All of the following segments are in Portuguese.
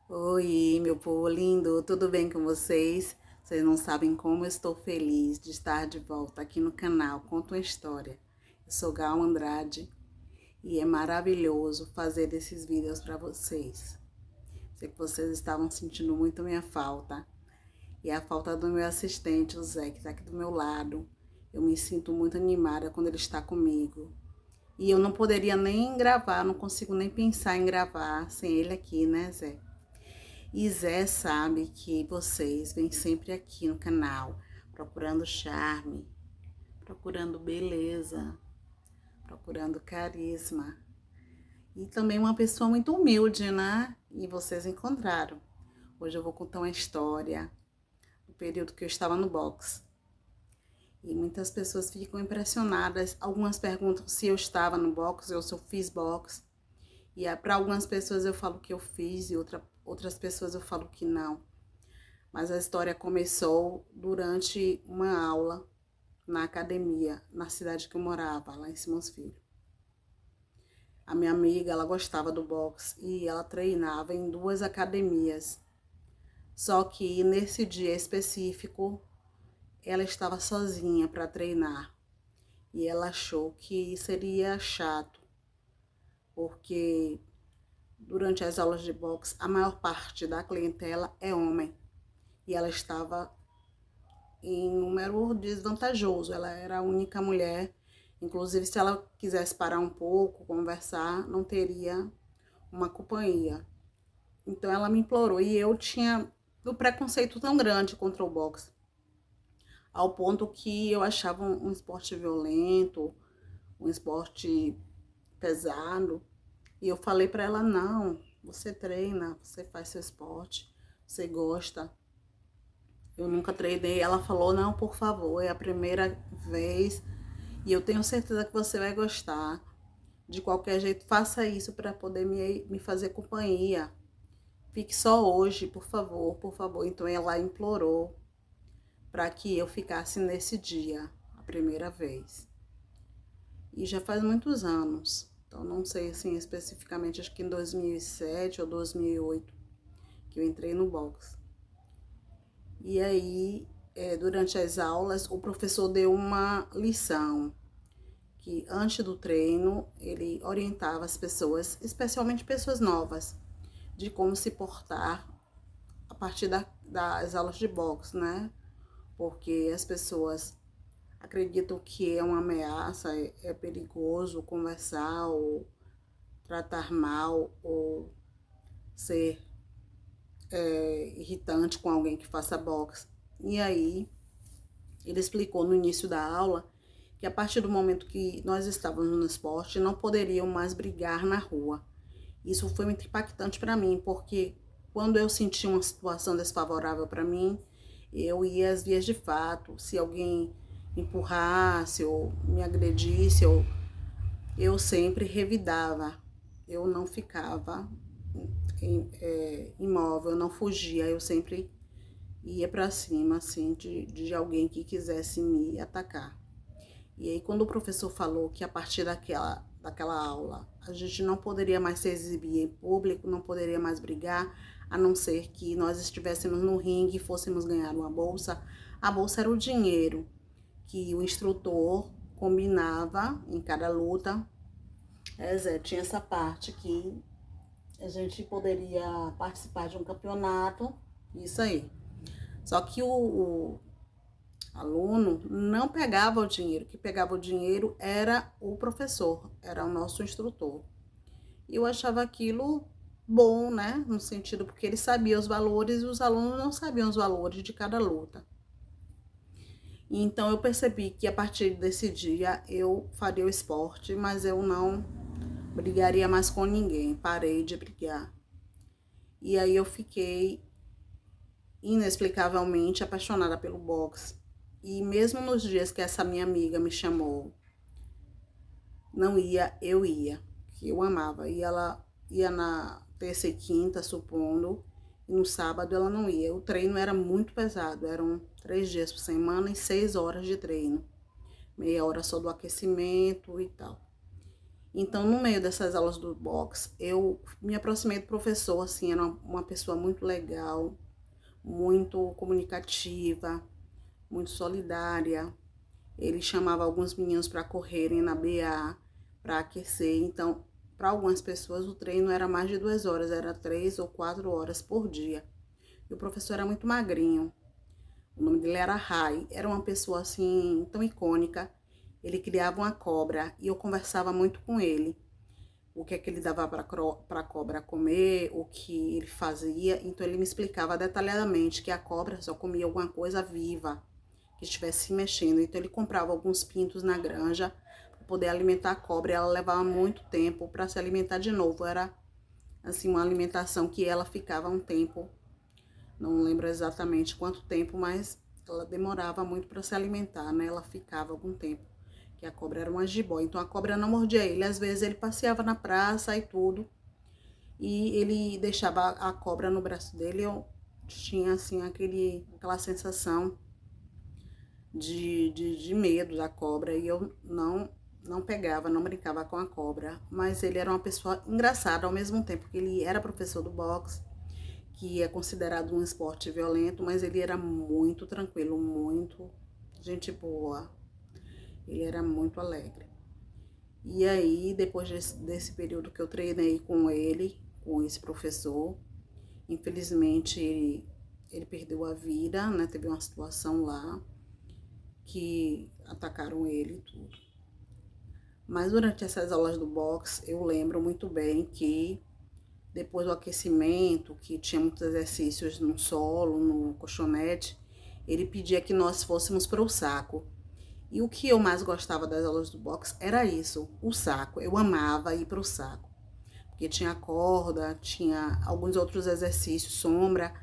Oi, meu povo lindo, tudo bem com vocês? Vocês não sabem como eu estou feliz de estar de volta aqui no canal Conta uma História. Eu sou Gal Andrade e é maravilhoso fazer esses vídeos para vocês. Sei que vocês estavam sentindo muito minha falta e a falta do meu assistente, o Zé, que está aqui do meu lado. Eu me sinto muito animada quando ele está comigo. E eu não poderia nem gravar, não consigo nem pensar em gravar sem ele aqui, né, Zé? E Zé sabe que vocês vêm sempre aqui no canal procurando charme, procurando beleza, procurando carisma. E também uma pessoa muito humilde, né? E vocês encontraram. Hoje eu vou contar uma história do período que eu estava no box. E muitas pessoas ficam impressionadas. Algumas perguntam se eu estava no box ou se eu fiz box. E para algumas pessoas eu falo que eu fiz e outras pessoas eu falo que não. Mas a história começou durante uma aula na academia, na cidade que eu morava, lá em Simões Filho. A minha amiga, ela gostava do boxe e ela treinava em duas academias. Só que nesse dia específico, ela estava sozinha para treinar. E ela achou que seria chato, porque durante as aulas de boxe, a maior parte da clientela é homem. E ela estava em número desvantajoso. Ela era a única mulher. Inclusive, se ela quisesse parar um pouco, conversar, não teria uma companhia. Então, ela me implorou. E eu tinha um preconceito tão grande contra o boxe, ao ponto que eu achava um esporte violento, um esporte pesado. E eu falei para ela: não, você treina, você faz seu esporte, você gosta. Eu nunca treinei. Ela falou: não, por favor, é a primeira vez e eu tenho certeza que você vai gostar. De qualquer jeito, faça isso para poder me fazer companhia. Fique só hoje, por favor, por favor. Então ela implorou para que eu ficasse nesse dia, a primeira vez. E já faz muitos anos. Então não sei assim especificamente, acho que em 2007 ou 2008 que eu entrei no box. E aí, durante as aulas, o professor deu uma lição que antes do treino ele orientava as pessoas, especialmente pessoas novas, de como se portar a partir das aulas de boxe, né? Porque as pessoas acreditam que é uma ameaça, é perigoso conversar ou tratar mal ou ser irritante com alguém que faça boxe. E aí ele explicou no início da aula que a partir do momento que nós estávamos no esporte, não poderiam mais brigar na rua. Isso foi muito impactante para mim, porque quando eu sentia uma situação desfavorável para mim, eu ia às vias de fato. Se alguém me empurrasse ou me agredisse, eu sempre revidava. Eu não ficava imóvel, eu não fugia, eu sempre ia para cima, assim, de alguém que quisesse me atacar. E aí, quando o professor falou que a partir daquela aula a gente não poderia mais se exibir em público, não poderia mais brigar, a não ser que nós estivéssemos no ringue e fôssemos ganhar uma bolsa, a bolsa era o dinheiro que o instrutor combinava em cada luta. Zé, tinha essa parte que a gente poderia participar de um campeonato, isso aí. Só que o aluno não pegava o dinheiro. O que pegava o dinheiro era o professor, era o nosso instrutor. E eu achava aquilo bom, né? No sentido porque ele sabia os valores e os alunos não sabiam os valores de cada luta. E então eu percebi que a partir desse dia eu faria o esporte, mas eu não brigaria mais com ninguém. Parei de brigar. E aí eu fiquei inexplicavelmente apaixonada pelo boxe. E mesmo nos dias que essa minha amiga me chamou, não ia, eu ia, que eu amava. E ela ia na terça e quinta, supondo, e no sábado ela não ia. O treino era muito pesado, eram 3 dias por semana e 6 horas de treino. Meia hora só do aquecimento e tal. Então, no meio dessas aulas do boxe, eu me aproximei do professor, assim, era uma pessoa muito legal, muito comunicativa, muito solidária. Ele chamava alguns meninos para correrem na BA, para aquecer. Então, para algumas pessoas, o treino era mais de 2 horas, era 3 ou 4 horas por dia. E o professor era muito magrinho. O nome dele era Rai. Era uma pessoa assim tão icônica. Ele criava uma cobra e eu conversava muito com ele. O que é que ele dava para a cobra comer, o que ele fazia. Então ele me explicava detalhadamente que a cobra só comia alguma coisa viva, que estivesse se mexendo. Então ele comprava alguns pintos na granja para poder alimentar a cobra. E ela levava muito tempo para se alimentar de novo. Era assim uma alimentação que ela ficava um tempo, não lembro exatamente quanto tempo, mas ela demorava muito para se alimentar, né? Ela ficava algum tempo, que a cobra era uma jiboia. Então a cobra não mordia ele. Às vezes ele passeava na praça e tudo, e ele deixava a cobra no braço dele. Eu tinha assim aquela sensação de medo da cobra, e eu não pegava, não brincava com a cobra. Mas ele era uma pessoa engraçada ao mesmo tempo que ele era professor do boxe, que é considerado um esporte violento, mas ele era muito tranquilo, muito gente boa. Ele era muito alegre. E aí, depois desse período que eu treinei com ele, com esse professor, infelizmente ele perdeu a vida, né? Teve uma situação lá que atacaram ele e tudo. Mas durante essas aulas do boxe, eu lembro muito bem que depois do aquecimento, que tinha muitos exercícios no solo, no colchonete, ele pedia que nós fôssemos para o saco. E o que eu mais gostava das aulas do boxe era isso, o saco. Eu amava ir para o saco, porque tinha corda, tinha alguns outros exercícios, sombra,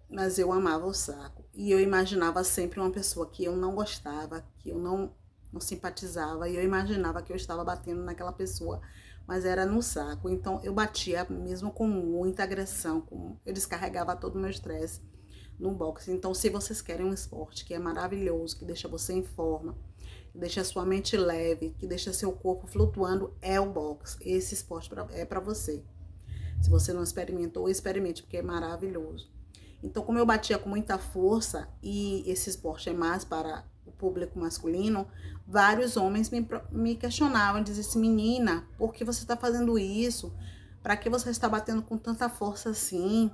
mas eu amava o saco. E eu imaginava sempre uma pessoa que eu não gostava, que eu não simpatizava, e eu imaginava que eu estava batendo naquela pessoa, mas era no saco. Então eu batia mesmo com muita agressão, eu descarregava todo o meu estresse no boxe. Então, se vocês querem um esporte que é maravilhoso, que deixa você em forma, que deixa a sua mente leve, que deixa seu corpo flutuando, é o boxe. Esse esporte é para você. Se você não experimentou, experimente, porque é maravilhoso. Então, como eu batia com muita força e esse esporte é mais para o público masculino, vários homens me questionavam, diziam assim: menina, por que você está fazendo isso? Para que você está batendo com tanta força assim?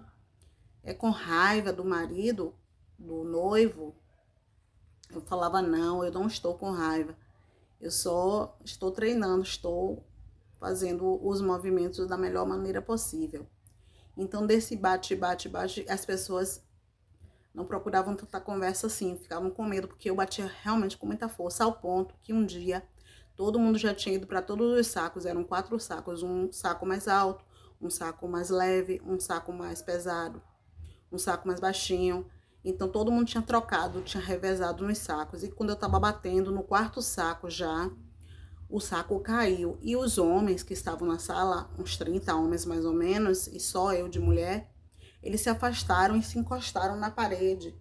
É com raiva do marido, do noivo? Eu falava: não, eu não estou com raiva. Eu só estou treinando, estou fazendo os movimentos da melhor maneira possível. Então, desse bate, as pessoas não procuravam tanta conversa assim, ficavam com medo, porque eu batia realmente com muita força, ao ponto que um dia todo mundo já tinha ido para todos os sacos. Eram 4 sacos, um saco mais alto, um saco mais leve, um saco mais pesado, um saco mais baixinho. Então todo mundo tinha trocado, tinha revezado nos sacos. E quando eu tava batendo no 4º saco já, o saco caiu. E os homens que estavam na sala, uns 30 homens mais ou menos, e só eu de mulher, eles se afastaram e se encostaram na parede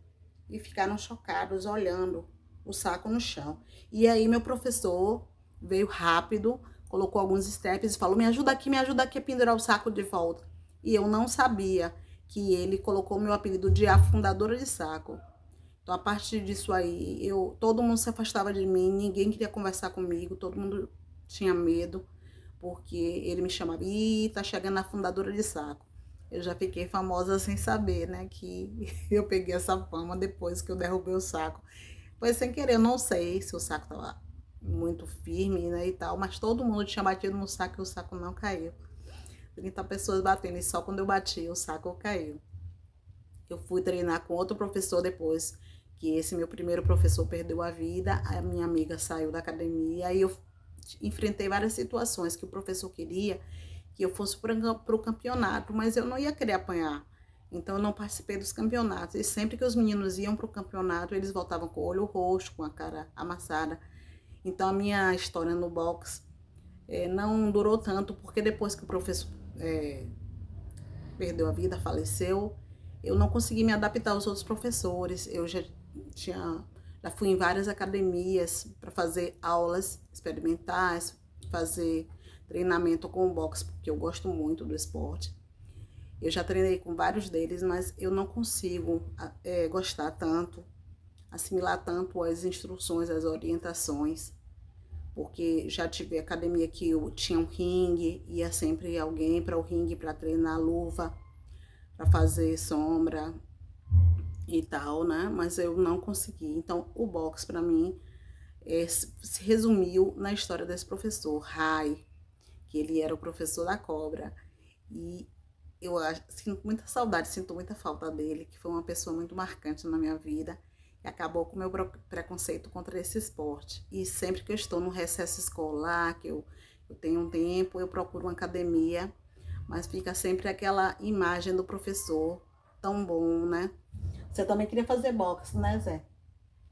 e ficaram chocados olhando o saco no chão. E aí meu professor veio rápido, colocou alguns steps e falou: me ajuda aqui a pendurar o saco de volta. E eu não sabia que ele colocou meu apelido de afundadora de saco. Então, a partir disso aí, todo mundo se afastava de mim, ninguém queria conversar comigo, todo mundo tinha medo, porque ele me chamava: ih, tá chegando a afundadora de saco. Eu já fiquei famosa sem saber, né, que eu peguei essa fama depois que eu derrubei o saco. Foi sem querer, eu não sei se o saco tava muito firme, né, e tal, mas todo mundo tinha batido no saco e o saco não caiu. 30 pessoas batendo, e só quando eu bati, o saco caiu. Eu fui treinar com outro professor depois, que esse meu primeiro professor perdeu a vida, a minha amiga saiu da academia, e eu enfrentei várias situações que o professor queria que eu fosse para o campeonato, mas eu não ia querer apanhar. Então eu não participei dos campeonatos. E sempre que os meninos iam para o campeonato, eles voltavam com o olho roxo, com a cara amassada. Então a minha história no boxe não durou tanto, porque depois que o professor perdeu a vida, faleceu, eu não consegui me adaptar aos outros professores. Eu já fui em várias academias para fazer aulas experimentais, fazer treinamento com o boxe, porque eu gosto muito do esporte. Eu já treinei com vários deles, mas eu não consigo gostar tanto, assimilar tanto as instruções, as orientações, porque já tive academia que eu tinha um ringue, ia sempre alguém para o ringue para treinar luva, para fazer sombra e tal, né? Mas eu não consegui. Então, o boxe para mim se resumiu na história desse professor, Rai, que ele era o professor da cobra. E eu sinto muita saudade, sinto muita falta dele, que foi uma pessoa muito marcante na minha vida e acabou com o meu preconceito contra esse esporte. E sempre que eu estou no recesso escolar, que eu tenho um tempo, eu procuro uma academia, mas fica sempre aquela imagem do professor tão bom, né? Você também queria fazer boxe, né, Zé?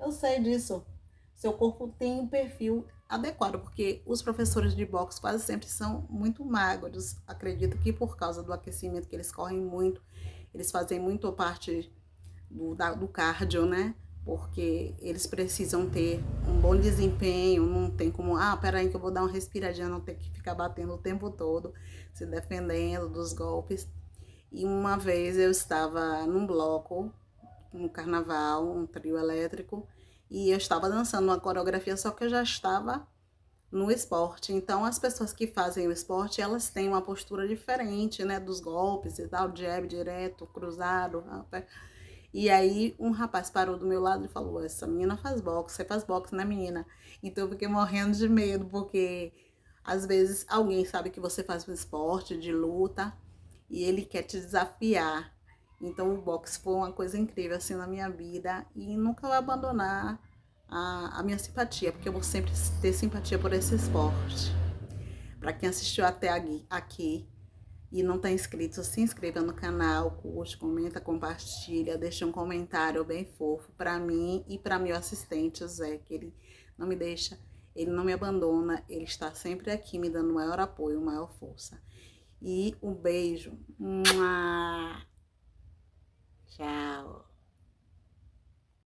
Eu sei disso. Seu corpo tem um perfil adequado, porque os professores de boxe quase sempre são muito magros. Acredito que por causa do aquecimento, que eles correm muito, eles fazem muito parte do cardio, né? Porque eles precisam ter um bom desempenho, não tem como, peraí que eu vou dar uma respiradinha, não ter que ficar batendo o tempo todo, se defendendo dos golpes. E uma vez eu estava num bloco, no carnaval, um trio elétrico, e eu estava dançando uma coreografia, só que eu já estava no esporte. Então, as pessoas que fazem o esporte, elas têm uma postura diferente, né, dos golpes e tal, jab direto, cruzado. E aí, um rapaz parou do meu lado e falou: essa menina faz boxe, você faz boxe, né, menina? Então, eu fiquei morrendo de medo, porque às vezes alguém sabe que você faz um esporte de luta e ele quer te desafiar. Então o boxe foi uma coisa incrível assim na minha vida e nunca vou abandonar a minha simpatia, porque eu vou sempre ter simpatia por esse esporte. Para quem assistiu até aqui e não está inscrito, se inscreva no canal, curte, comenta, compartilha, deixa um comentário bem fofo para mim e para meu assistente, o Zé, que ele não me deixa, ele não me abandona, ele está sempre aqui me dando maior apoio, maior força. E um beijo. Tchau.